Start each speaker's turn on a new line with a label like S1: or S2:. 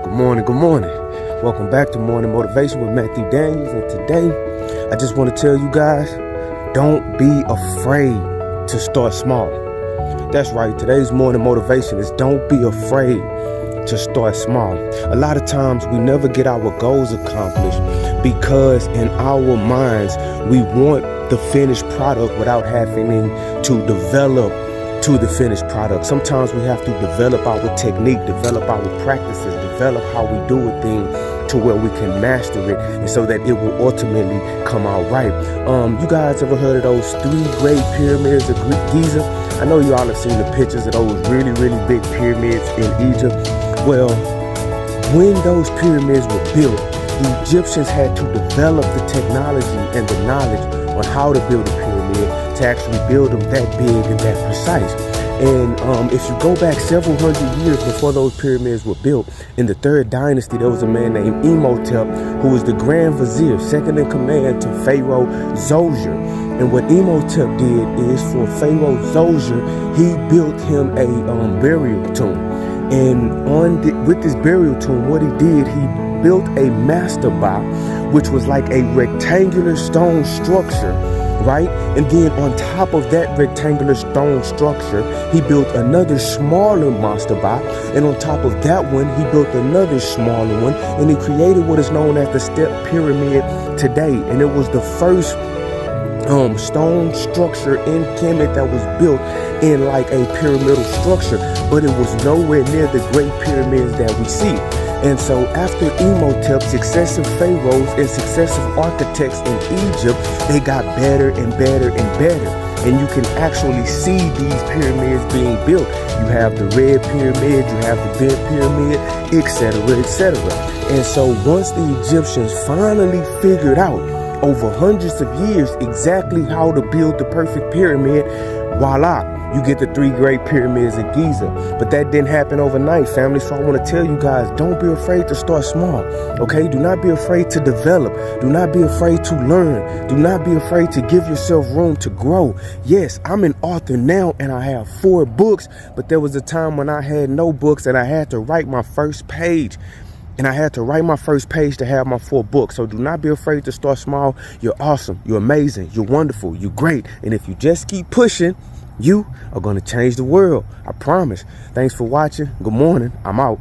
S1: Good morning, good morning. Welcome back to Morning Motivation with Matthew Daniels. And today, I just want to tell you guys, don't be afraid to start small. That's right. Today's morning motivation is don't be afraid to start small. A lot of times we never get our goals accomplished because in our minds, we want the finished product without having to develop to the finished product. Sometimes we have to develop our technique, develop our practices, develop how we do a thing to where we can master it, and so that it will ultimately come out right. You guys ever heard of those 3 great pyramids of Giza? I know you all have seen the pictures of those really, really big pyramids in Egypt. Well, when those pyramids were built, the Egyptians had to develop the technology and the knowledge on how to build a pyramid to actually build them that big and that precise. And if you go back several hundred years before those pyramids were built, in the 3rd dynasty, there was a man named Imhotep who was the Grand Vizier, second in command to Pharaoh Zoser. And what Imhotep did is, for Pharaoh Zoser, he built him a burial tomb. And with this burial tomb, what he did, he built a mastaba, which was like a rectangular stone structure, right? And then on top of that rectangular stone structure, he built another smaller mastaba, and on top of that one, he built another smaller one, and he created what is known as the Step Pyramid today. And it was the first stone structure in Kemet that was built in like a pyramidal structure, but it was nowhere near the great pyramids that we see. And so after Imhotep, successive pharaohs and successive architects in Egypt, they got better and better and better. And you can actually see these pyramids being built. You have the Red Pyramid, you have the Bent Pyramid, etc., etc. And so once the Egyptians finally figured out over hundreds of years exactly how to build the perfect pyramid, voila, you get the 3 great pyramids in Giza. But that didn't happen overnight, family. So I want to tell you guys, don't be afraid to start small, okay? Do not be afraid to develop. Do not be afraid to learn. Do not be afraid to give yourself room to grow. Yes, I'm an author now and I have 4 books, but there was a time when I had no books and I had to write my first page. And I had to write my first page to have my 4 books. So do not be afraid to start small. You're awesome. You're amazing. You're wonderful. You're great. And if you just keep pushing, you are going to change the world. I promise. Thanks for watching. Good morning. I'm out.